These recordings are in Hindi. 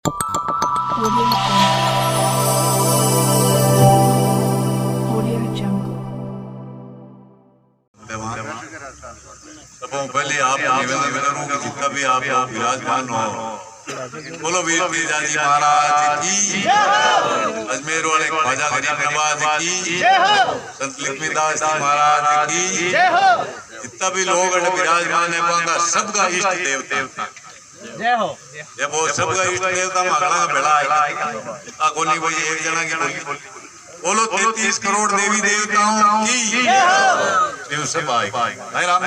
Audio Jungle. सबों पहले आप निवेदन करूं कि जितना भी आप विराजमान हो, बोलो वीर पीरजादी महाराज की, अजमेर वाले ख्वाजा गरीब नवाज की, संत लक्ष्मीदास जी महाराज की, जितना भी लोग विराजमान है वहाँ सबका इष्ट देवता जय हो। ये वो सबका इष्ट देवता मांगना बेड़ा है कोनी भाई एक जना की बोलो 33 करोड़ देवी देवताओं की जय सब भाई राम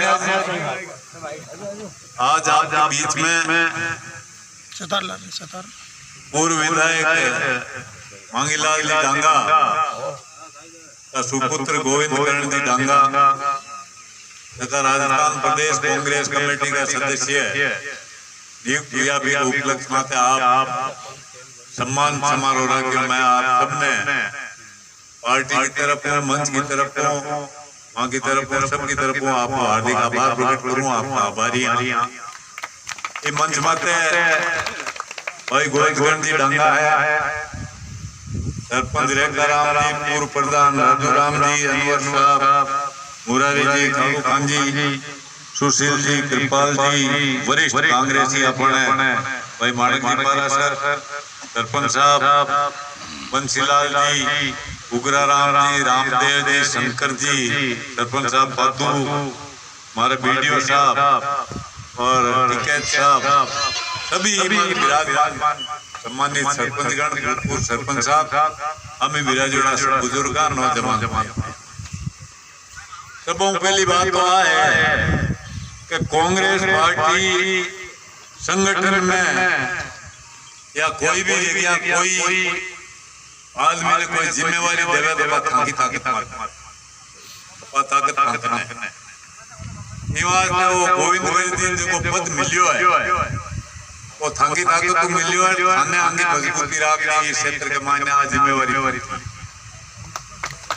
आज आपके बीच में पूर्व विधायक मांगीलाल जी डांगा का सुपुत्र गोविंद करण जी डांगा तथा राजस्थान प्रदेश कांग्रेस कमेटी का सदस्य नियुक्त हुआ भी उपलक्ष्य में आप सम्मान समारोह रखे। मैं आप सबने पार्टी की तरफ हूँ, मंच की तरफ हूँ, माँ की तरफ हूँ, सबकी तरफ हूँ, आपको हार्दिक आभार प्रकट करूँ। आपका आभारी ये मंच माते भाई गोविंद करण जी डांगा है, सरपंच रेखा राम जी, पूर्व प्रधान राजू राम जी, अनवर साहब, मुरारी जी, खाकू खान जी, सुशील जी, कृपाल जी, वरिष्ठ कांग्रेसी अपने भाई माणक जी पारासर, सरपंच साहब, बंसीलाल जी, उग्रा राम जी, रामदेव जी, शंकर जी, सरपंच साहब बादू, हमारे बीडीओ साहब और टिकैत साहब, सभी विराजमान सम्मानित सरपंचगण, भूतपूर्व सरपंच साहब, हमें विराजमान बुजुर्ग नौजवान, सबों पहली बात तो है कि कांग्रेस पार्टी संगठन में या कोई भी जगह कोई आदमी ने कोई जिम्मेवारी देवे तो ताकत निवास में वो गोविंद जी को पद मिलियो है वो थांगी ताकत तो मिलियो है थाने आगे मजबूती राख रही क्षेत्र के मायने आज जिम्मेवारी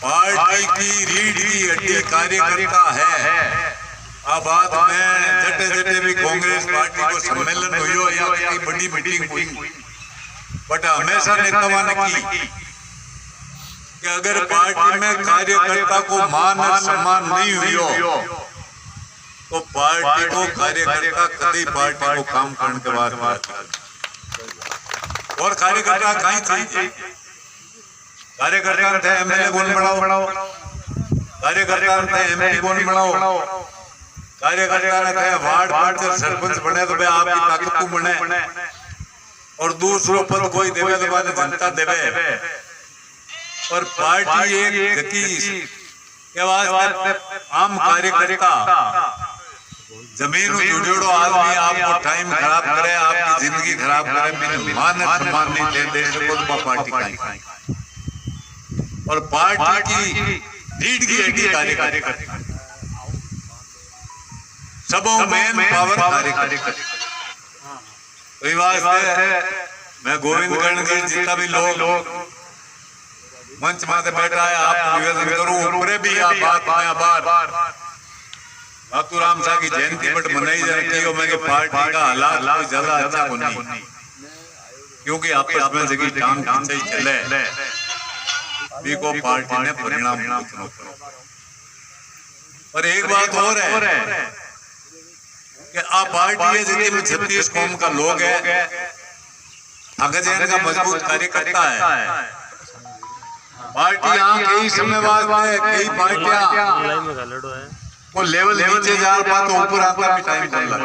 पार्टी की रीढ़ की हड्डी कार्यकर्ता है। अब बात में जटे जटे भी कांग्रेस पार्टी को सम्मेलन हुई या कोई बड़ी मीटिंग हुई बट हमेशा नेताओं ने की कि अगर पार्टी में कार्यकर्ता को मान और सम्मान नहीं हुई हो तो पार्टी को कार्यकर्ता कभी पार्टी को काम करने के बाद और कार्यकर्ता कहीं चाहिए कार्यकर्ता थे एमएलए कौन बनाओ, कार्यकर्ता थे एमपी कौन बनाओ, कार्यकर्ता थे वार्ड पंचायत सरपंच बने तो भाई आपकी ताकत को बने और दूसरों पद कोई देवे तो बाद जनता देवे और पार्टी एक गति के वास्ते आम कार्यकर्ता जमीन जुड़ेड़ो आदमी आपको टाइम खराब करे, आपकी जिंदगी खराब करे, मान सम्मान नहीं दे सको तो पार्टी का और पार्टी की रीढ़ की हड्डी कार्यकर्ता सबों मेन पावर कार्यकर्ता मैं गोविंद करण जी जितना भी लोग मंच माते बैठा है आपको निवेदन करूं ऊपरे भी आप बात में आभार बातूराम शाह की जयंती बट मनाई जाती हो मैं कि पार्टी का हालात कोई ज्यादा अच्छा को नहीं क्योंकि आपस में जगह टांग खींचे चले भी को पार्टी ने परिणाम पर एक बात और है कि आप पार्टी है जितने में 36 कौम का लोग है अगजैन का मजबूत कार्यकर्ता है पार्टी यहाँ कई समय बाद कई पार्टियां वो लेवल नीचे जा रहा तो ऊपर आता भी टाइम चल रहा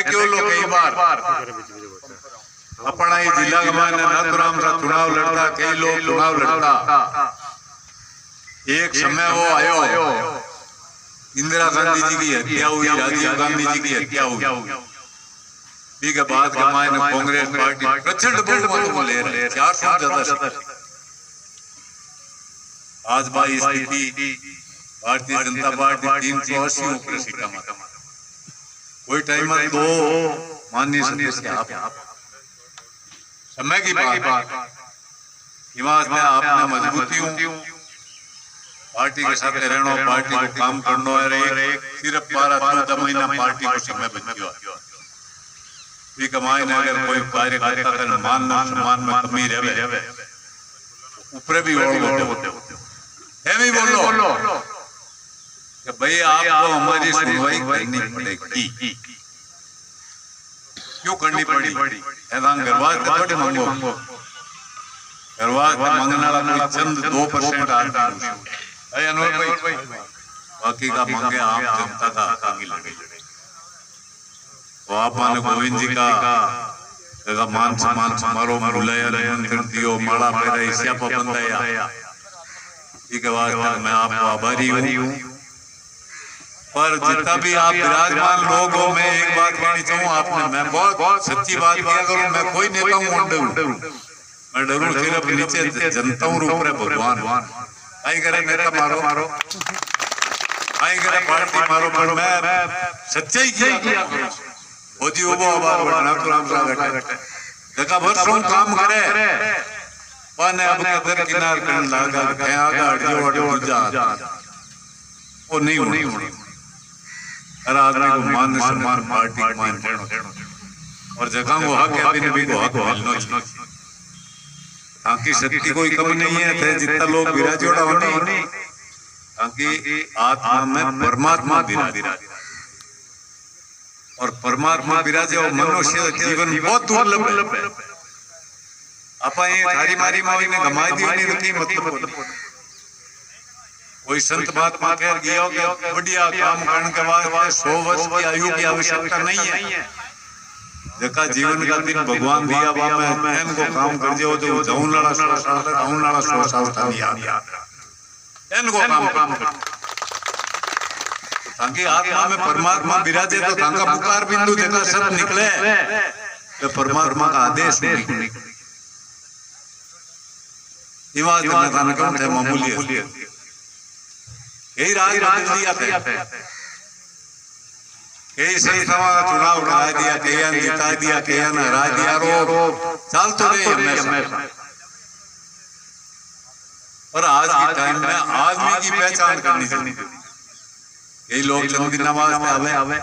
क्यों लोग कई बार अपना ये जिला का मायने नाथुराम सा चुनाव लड़ता कई लोग चुनाव लड़ता एक समय वो आयो इंदिरा गांधी जी की हत्या हुई, राजीव गांधी जी की हत्या हुई के बाद के मायने कांग्रेस पार्टी प्रचंड बहुमत को ले रहे 400 ज्यादा आज भाई स्थिति भारतीय जनता पार्टी 380 ऊपर सीटा कोई टाइम में दो माननीय सदस्य आप समय की बात हिमाचल में आपने मजबूती हूँ पार्टी के साथ रहना पार्टी को काम करना है सिर्फ 12-14 महीना पार्टी को समय बच गया ये कमाई ने अगर कोई कार्य करता है मान सम्मान में कमी रहे ऊपर भी होते है भी बोलो कि भाई आपको हमारी सुनवाई करनी पड़ेगी। क्यों करनी पड़ी? ऐसा गरवाज थोड़े मांगो, गरवाज मांगने वाला कोई चंद 2% आदमी है अनवर भाई, बाकी का मांगे आम जनता का आगे लड़े। तो आप माने गोविंद जी का मान सम्मान समारोह बुलाया, निमंत्रण दियो, माला पहरा, इस्यापा बंधाया, ठीक है वास्ते मैं आपको आभारी हूँ। पर जितना भी आप विराजमान लोग हो, मैं एक बात कहनी चाहूँ आपने, मैं बहुत सच्ची बात किया करूँ, मैं कोई नेता हूँ डरूं, मैं डरूं सिर्फ नीचे जनता हूँ, ऊपर भगवान। आई करे नेता मारो, आई करे पार्टी मारो, पर मैं सच्चाई किया होती वो आभार बढ़ना तो राम साहब देखा वर्षों काम करे पाने अब कदर किनार करने लगा कहीं आगा हटियो जा वो नहीं होना। हर आदमी को मान सम्मान पार्टी को मान और जगह वो हक है भी को हक मिलना चाहिए। ताकि शक्ति कोई कम नहीं है थे जितना लोग विराजोड़ा होने, ताकि आत्मा में परमात्मा विराजे और परमात्मा विराजे और मनुष्य जीवन बहुत दुर्लभ है। आपा ये थारी मारी मारी ने गमाई दी नहीं रखी मतलब कोई संत महात्मा कह गया कि बढ़िया काम करने के बाद 100 वर्ष की आयु की आवश्यकता नहीं है। देखा जीवन का दिन भगवान दिया बा मैं एन को काम कर दियो जो जाऊं लाड़ा 100 साल था याद एन को काम कर ताकि आत्मा में परमात्मा विराजे तो तांका पुकार बिंदु देखा सब निकले तो परमात्मा का आदेश निकले। इवाज में ताना कौन थे मामूली यही राज बदल दिया थे, कई संस्थाओं का चुनाव करा दिया, कई जिता दिया, कई हरा दिया, रो चल तो रहे हमेशा। और आज के टाइम में आदमी की पहचान करनी चाहिए। कई लोग चंद की नमाज में आवे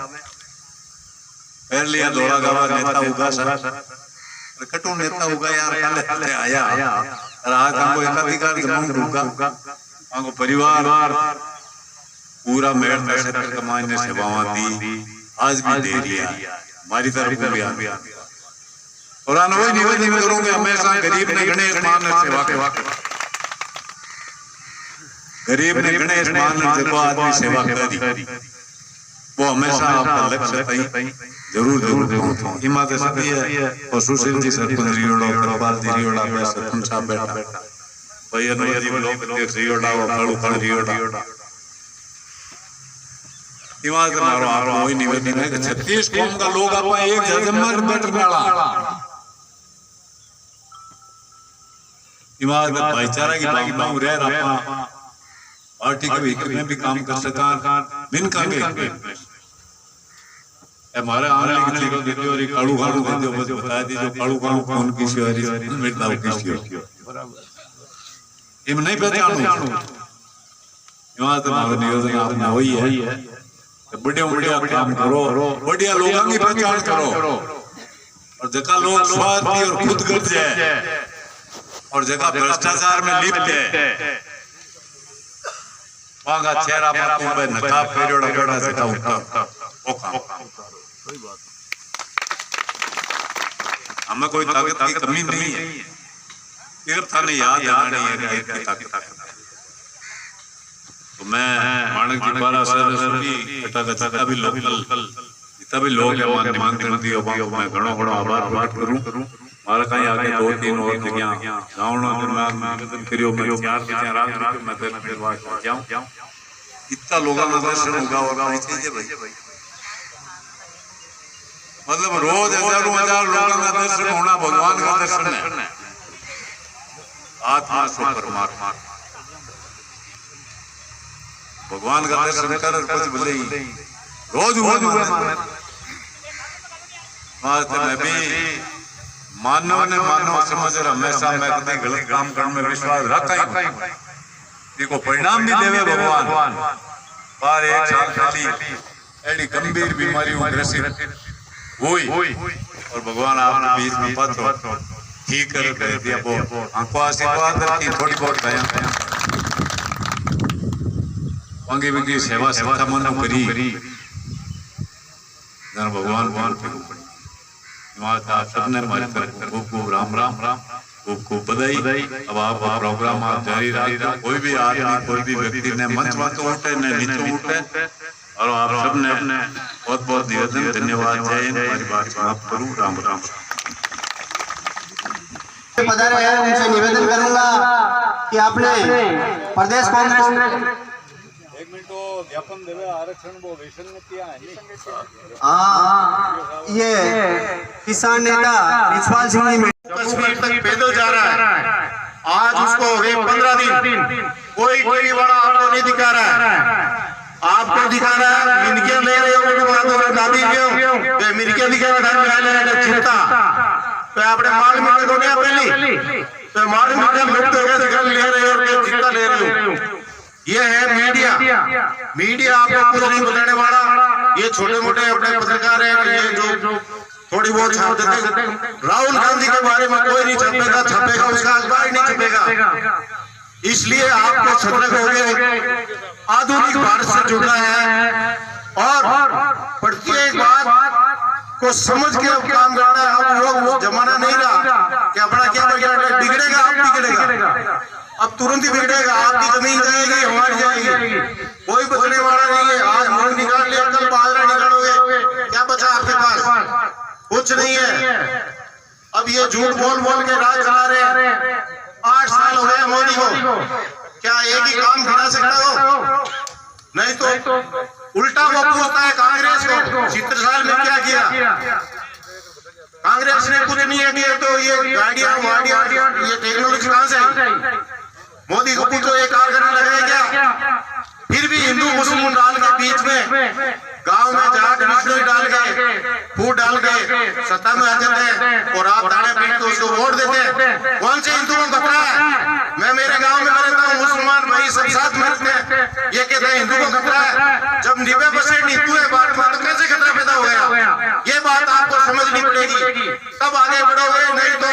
पहले लिया दौड़ा गावा नेता होगा सर कटू नेता होगा यार पहले आया और आज हमको एकाधिकार जरूर होगा, हमको परिवार पूरा मेहनत पैसे कर कमाने सेवावां दी आज भी दे लिया हमारी तरफ भी आ और अनवय निवेदन करूंगे हमेशा गरीब ने गणेश मान सेवा के गरीब ने गणेश मान देखो आदमी सेवा करी वो हमेशा आपका लक्ष्य तई जरूर पहुंचो। हिम्मत सती है और सुशील जी सरपंच रियोड़ा प्रपाल जी रियोड़ा पे सरपंच साहब बैठा भाई अनवर जी लोग रियोड़ा और कालू रियोड़ा हिम्मत मारो आप वही निवेदन है कि 36 कौम का लोग आप एक जजमर बैठने वाला हिम्मत भाईचारा की भावना रह रहा पार्टी के हित में भी काम कर सका बिन कांगे हमारे आने की चीजों दे दो और कालू कालू दे दो बस बता दीजिए कालू कालू कौन की शिवारी मिर्दा की शिवारी इम नहीं पहचानू यहाँ तो हमारा नियोजन आपने वही है बढ़िया बढ़िया काम करो, बढ़िया लोगों की पहचान करो और जगह लोग स्वार्थी और खुद गर्ज है और जगह भ्रष्टाचार में लिप्त है वहां का चेहरा माथों पे नकाब फेरोड़ा बड़ा से वो काम हमें कोई ताकत की कमी नहीं है, सिर्फ थाने याद आना नहीं है कि ताकत तो मैं मानक जी 12 सरस्वती कटा भी लोकल जितना भी लोग है मान निमंत्रण दियो मैं घणो आभार प्रकट करूं। मारा कहीं आगे 2-3 और जगह गावनो दिमाग में निवेदन करियो मैं 4 बजे रात में तेरे पास जाऊं इतना लोगों का दर्शन होगा और नहीं चाहिए भाई मतलब रोज हजारों लोगों का दर्शन होना भगवान का दर्शन है आत्मा से परमात्मा भगवान का दर्शन कर कुछ भले ही रोज हुआ मैं भी मानव ने मानव समझ हमेशा मैं कभी गलत काम करने में विश्वास रखा ही देखो परिणाम भी देवे भगवान पर 1 साल पहले एडी गंभीर बीमारियों ग्रसित हुई और भगवान आपने बीच में पथ ठीक कर दिया। वो हमको आशीर्वाद की थोड़ी बहुत गया वांगी बिंगी सेवा सेवा मन करी जन भगवान माता सबने हमारे तरफ खूब खूब राम राम राम खूब खूब बधाई। अब आप प्रोग्राम आप जारी रखिए। कोई भी आदमी कोई भी व्यक्ति ने मंच तो उठे न नीचे उठे और आप सबने बहुत बहुत धन्यवाद। जय हिंद। हमारी बात समाप्त करूं। राम राम। पधारे हैं उनसे निवेदन करूंगा कि आपने प्रदेश कांग्रेस ज्ञापन देवे आरक्षण वो वेशन ये किसान नेता रिछपाल सिंह जी कश्मीर तक पैदल जा रहा है। आज उसको हो गए 15 दिन, कोई टीवी वाला आपको नहीं दिखा रहा है। आपको दिखा रहा है मिनकियां ले रहे हो दादी क्यों मिनकियां दिखा रहा है चिंता तो आपने माल मिल को नहीं पहली तो माल मिल ले रहे हो चिंता ले रहे हो। ये है मीडिया। मीडिया आपको कुछ नहीं बताने वाला। ये छोटे मोटे अपने पत्रकार हैं ये जो थोड़ी बहुत छाप देते। राहुल गांधी के बारे में कोई नहीं छपेगा उसका अखबार नहीं छपेगा। इसलिए आपको सतर्क हो गए। आधुनिक भारत से जुड़ना है और प्रत्येक बात को समझ के अब काम करना है। अब वो जमाना नहीं रहा कि अपना क्या बिगड़ेगा अब बिगड़ेगा अब तुरंत ही बिगड़ेगा। आपकी जमीन जाएगी हमारी जाएगी कोई बचने वाला नहीं है। आज मूंग निकाल लिया कल बाजरा निकालोगे क्या बचा आपके पास? कुछ नहीं है। अब ये झूठ बोल बोल के राज चला रहे हैं। 8 साल हो गए मोदी को। क्या एक ही काम गिना सकता हो? नहीं तो उल्टा वो पूछता है कांग्रेस को 70 साल में क्या किया। कांग्रेस ने कुछ नहीं किया तो ये गाड़ियां वाड़ियां ये टेक्नोलॉजी कहां से आई? मोदी को पूछो एक कारखाना लगाया क्या? फिर भी हिंदू मुस्लिम डाल के बीच में गांव में जाट मुस्लिम डाल के फूट डाल के सत्ता में आ जाते हैं और आप ताड़े पीट के उसको वोट देते हैं। कौन से हिंदू को खतरा है? मैं मेरे गांव में रहता हूँ मुसलमान भाई सब साथ में रहते हैं। ये कहते हैं हिंदू को खतरा है। जब 90% हिंदू है बात में तो कैसे खतरा पैदा हो गया? ये बात आपको समझनी पड़ेगी तब आगे बढ़ोगे। नहीं तो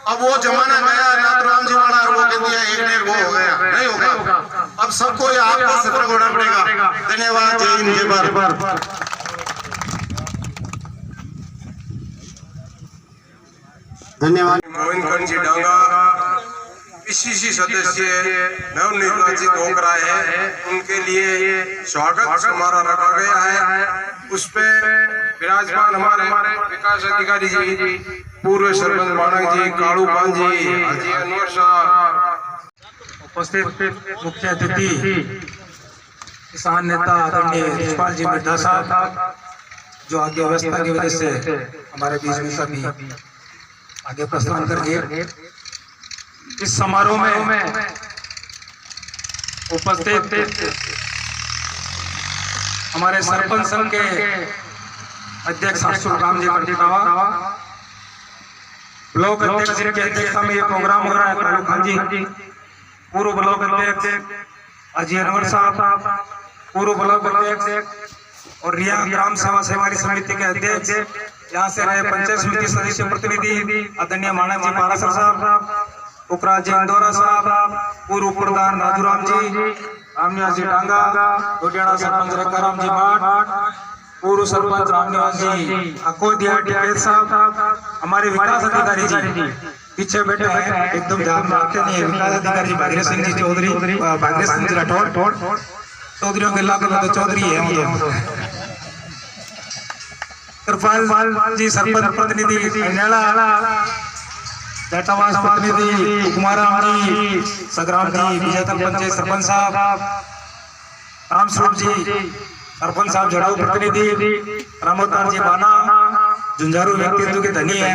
अब वो जमाना गया ना तो राम जी वाला वो कह दिया एक ने वो हो गया नहीं होगा। अब सबको आपको सतर्क होना पड़ेगा। धन्यवाद। जय हिंद। जय भारत। धन्यवाद। गोविंद जी डांगा पीसीसी सदस्य नवनिर्वाचित होकर आए हैं। उनके लिए स्वागत समारोह रखा गया है। उस पे विराजमान हमारे विकास अधिकारी जी, पूर्व सरपंच माणक जी, कालू पान जी, हाजी अनवर साहब, उपस्थित मुख्य अतिथि किसान नेता आदरणीय रिछपाल जी मिर्धा साहब जो आगे व्यवस्था की वजह से हमारे बीच में सभी आगे प्रस्थान करके इस समारोह में उपस्थित हमारे सरपंच संघ के अध्यक्ष राम जी कंटीरावा, ब्लॉक अध्यक्ष की अध्यक्षता में ये प्रोग्राम हो रहा है कालू खान जी, पूर्व ब्लॉक अध्यक्ष हाजी अनवर साहब, पूर्व ब्लॉक अध्यक्ष और रिया ग्राम सेवा सेवारी समिति के अध्यक्ष, यहाँ से रहे पंचायत समिति सदस्य प्रतिनिधि आदरणीय मानक जी पारासर साहब, उपराज्य इंदौरा साहब, पूर्व प्रधान राजूराम जी, रामनिवास जी डांगा, डोडियाना सरपंच रेखाराम जी भाट, पूर्व सरपंच रामनिवास जी अकोदिया टिकेत साहब, हमारे विकास अधिकारी जी पीछे बैठे हैं एकदम ध्यान में रखते नहीं है। विकास अधिकारी भागीरथ सिंह जी चौधरी, भागीरथ सिंह जी राठौड़, चौधरियों के इलाके में तो चौधरी है। कृपाल जी सरपंच प्रतिनिधि नेला, जटावास प्रतिनिधि कुमाराम जी, सग्राम जी, विजयतल पंचायत सरपंच साहब, रामस्वरूप जी सरपंच साहब जड़ाऊ प्रतिनिधि, रामोतार जी बाना झुंझारू व्यक्तित्व के धनी है,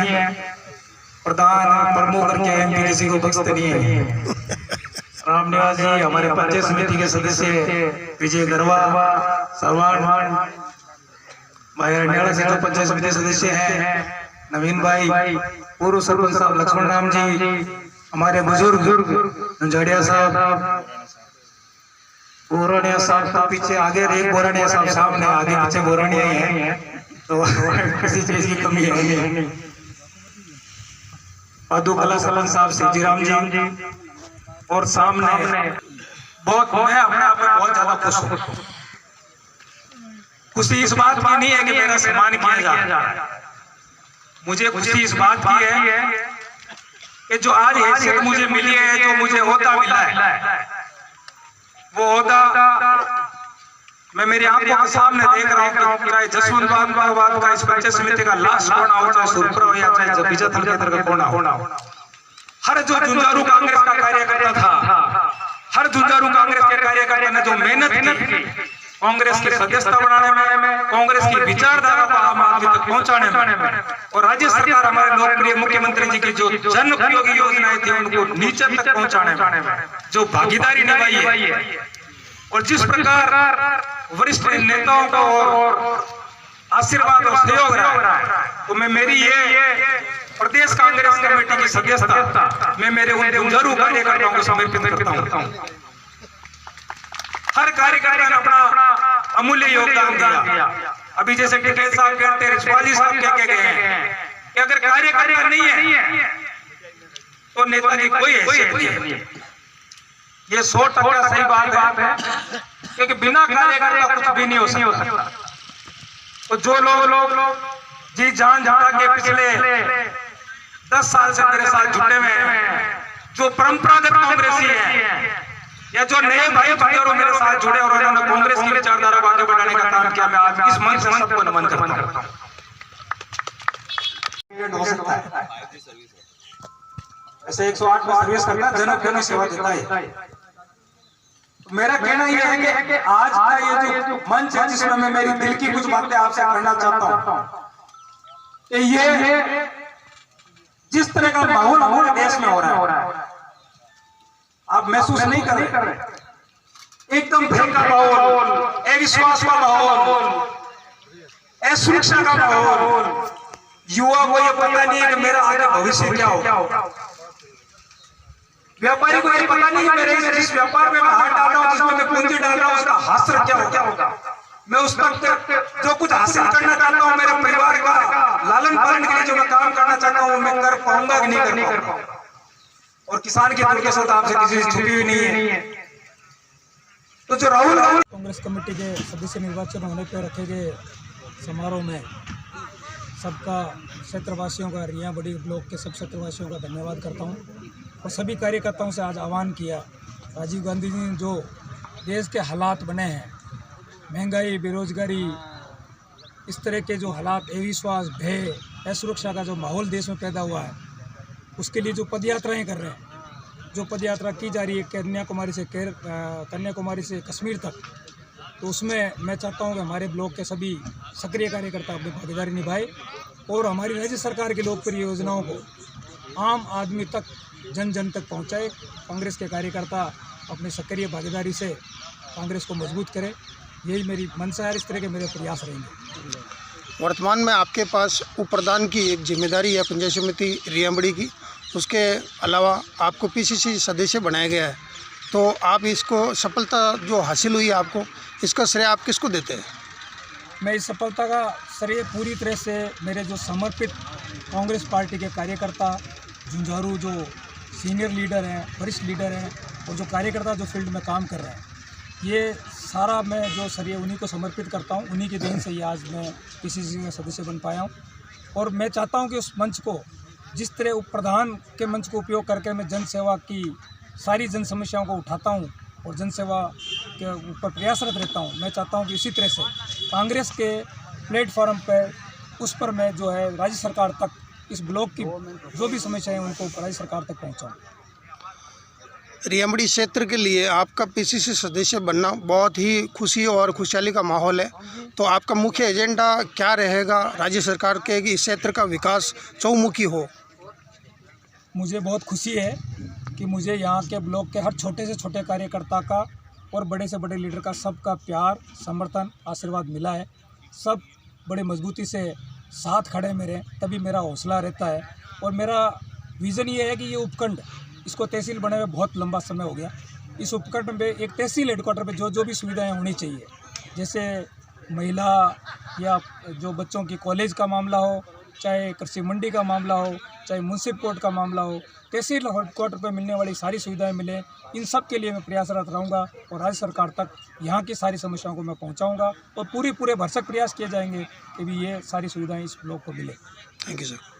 प्रधान प्रमुख करके एमपी किसी को बख्शते नहीं है। रामनिवास जी हमारे पंचायत समिति के सदस्य, विजय गरवा, सरवान से जो पंचायत समिति सदस्य हैं, नवीन भाई, पूर्व सरपंच साहब लक्ष्मण राम जी, हमारे बुजुर्ग झंझाड़िया साहब, बोरानिया साहब का पीछे आगे एक बोरानिया साहब सामने आगे पीछे बोरानिया ही है। तो किसी चीज की कमी है नहीं। अदुकला सलन साहब सिद्धिराम जी और सामने बहुत मैं अपने आप में बहुत ज्यादा खुश हूँ। खुशी इस बात की नहीं है कि मेरा सम्मान किया जा रहा है, मुझे खुशी इस बात की है कि जो आज हैसियत मुझे मिली है, जो मुझे ओहदा मिला है, वो ओहदा मैं मेरी आंखों के सामने देख रहा हूँ कि चाहे जसवंत बाग का इस पंचायत समिति का लास्ट कोना हो, चाहे सुरपुरा हो या चाहे बीजापुर का कोना हो, हर जो झुंझारू कांग्रेस का कार्यकर्ता था, हर झुंझारू कांग्रेस के कार्यकर्ता ने जो मेहनत की कांग्रेस की सदस्यता बढ़ाने में, कांग्रेस की विचारधारा को आम आदमी तक पहुंचाने में, और राज्य सरकार हमारे लोकप्रिय मुख्यमंत्री जी की जो जन उपयोगी योजनाएं थी उनको नीचे तक पहुंचाने में जो भागीदारी निभाई है, और जिस प्रकार वरिष्ठ नेताओं को और आशीर्वाद और सहयोग रहा है, तो मैं मेरी ये प्रदेश कांग्रेस कमेटी की सदस्यता मैं मेरे उन झुंझारू कार्यकर्ताओं को समर्पित करता हूँ। हर कार्यकर्ता ने अपना अमूल्य योगदान दिया। अभी जैसे टिकैत साहब कहते हैं, रिछवाली साहब कह के गए हैं कि अगर कार्यकर्ता नहीं है तो नेता की कोई हैसियत नहीं है। ये 100% सही बात है, क्योंकि बिना कार्यकर्ता कुछ भी नहीं हो सकता। तो जो लोग जी जान जुटा के पिछले 10 साल से मेरे साथ जुटे हुए हैं, जो परंपरागत कांग्रेसी है या जो नए भाई भाइयों मेरे साथ जुड़े और उन्होंने कांग्रेस की विचारधारा को आगे बढ़ाने का काम किया, मैं आज इस मंच से सबको नमन करता हूं। हो सकता है ऐसे 108 में सर्विस करना जन सेवा देता है। मेरा कहना यह है कि आज का ये जो मंच है जिसमें मैं मेरी दिल की कुछ बातें आपसे करना चाहता हूँ कि ये जिस तरह का माहौल हमारे देश में हो रहा है, आप महसूस नहीं कर रहे। एकदम भय का माहौल, अविश्वास का माहौल, असुरक्षा का माहौल, युवा को ये पता नहीं है कि मेरा आगे भविष्य क्या होगा, व्यापारी को ये पता नहीं है मेरे जिस व्यापार में मैं हाथ डाल रहा हूँ, जिसमें मैं पूंजी डाल रहा हूँ, उसका हासिल क्या होगा, मैं उस तक जो कुछ हासिल करना चाहता हूँ, मेरे परिवार का लालन पालन के लिए जो मैं काम करना चाहता हूँ, मैं कर पाऊंगा कि नहीं कर पाऊंगा। और किसान की दुर्दशा आपसे किसी से छुपी हुई नहीं है। तो जो राहुल कांग्रेस कमेटी के सदस्य निर्वाचन होने पर रखे गए समारोह में सबका क्षेत्रवासियों का, रिया बड़ी ब्लॉक के सब क्षेत्रवासियों का धन्यवाद करता हूं। और सभी कार्यकर्ताओं से आज आह्वान किया, राजीव गांधी जी ने जो देश के हालात बने हैं, महंगाई, बेरोजगारी, इस तरह के जो हालात, अविश्वास, भय, असुरक्षा का जो माहौल देश में पैदा हुआ है, उसके लिए जो पदयात्राएं कर रहे हैं, जो पदयात्रा की जा रही है कन्याकुमारी से कश्मीर तक, तो उसमें मैं चाहता हूं कि हमारे ब्लॉक के सभी सक्रिय कार्यकर्ता अपनी भागीदारी निभाए और हमारी राज्य सरकार की लोकप्रिय योजनाओं को आम आदमी तक, जन जन तक पहुंचाए। कांग्रेस के कार्यकर्ता अपनी सक्रिय भागीदारी से कांग्रेस को मजबूत करें, यही मेरी मंशा है। इस तरह के मेरे प्रयास रहेंगे। वर्तमान में आपके पास उप प्रधान की एक जिम्मेदारी है पंचायत समिति रियांबड़ी की, उसके अलावा आपको पीसीसी सदस्य बनाया गया है, तो आप इसको सफलता जो हासिल हुई है आपको, इसका श्रेय आप किसको देते हैं? मैं इस सफलता का श्रेय पूरी तरह से मेरे जो समर्पित कांग्रेस पार्टी के कार्यकर्ता, झुंझारू जो सीनियर लीडर हैं, वरिष्ठ लीडर हैं, और जो कार्यकर्ता जो फील्ड में काम कर रहे हैं, ये सारा मैं जो श्रेय उन्हीं को समर्पित करता हूं। उन्हीं के देन से ही आज मैं पीसीसी का सदस्य बन पाया हूं। और मैं चाहता हूं कि उस मंच को, जिस तरह उप प्रधान के मंच को उपयोग करके मैं जन सेवा की सारी जन समस्याओं को उठाता हूं और जन सेवा के ऊपर प्रयासरत रहता हूं, मैं चाहता हूं कि इसी तरह से कांग्रेस के प्लेटफॉर्म पर उस पर मैं जो है राज्य सरकार तक, इस ब्लॉक की जो भी समस्याएं हैं उनको राज्य सरकार तक पहुँचाऊँ। रियांबड़ी क्षेत्र के लिए आपका पीसीसी सदस्य बनना बहुत ही खुशी और खुशहाली का माहौल है, तो आपका मुख्य एजेंडा क्या रहेगा राज्य सरकार के कि इस क्षेत्र का विकास चौमुखी हो? मुझे बहुत खुशी है कि मुझे यहाँ के ब्लॉक के हर छोटे से छोटे कार्यकर्ता का और बड़े से बड़े लीडर का सबका प्यार, समर्थन, आशीर्वाद मिला है। सब बड़े मजबूती से साथ खड़े मेरे, तभी मेरा हौसला रहता है। और मेरा विज़न ये है कि ये उपखंड, इसको तहसील बने हुए बहुत लंबा समय हो गया, इस उपखंड में एक तहसील हेडक्वार्टर पे जो भी सुविधाएं होनी चाहिए, जैसे महिला या जो बच्चों की कॉलेज का मामला हो, चाहे कृषि मंडी का मामला हो, चाहे म्यूनसिपल कोर्ट का मामला हो, तहसील हेडक्वार्टर पर मिलने वाली सारी सुविधाएं मिलें, इन सब के लिए मैं प्रयासरत रहूँगा और राज्य सरकार तक यहाँ की सारी समस्याओं को मैं पहुँचाऊँगा और पूरे भरसक प्रयास किए जाएंगे कि भी ये सारी सुविधाएं इस ब्लॉक को मिले। Thank you sir.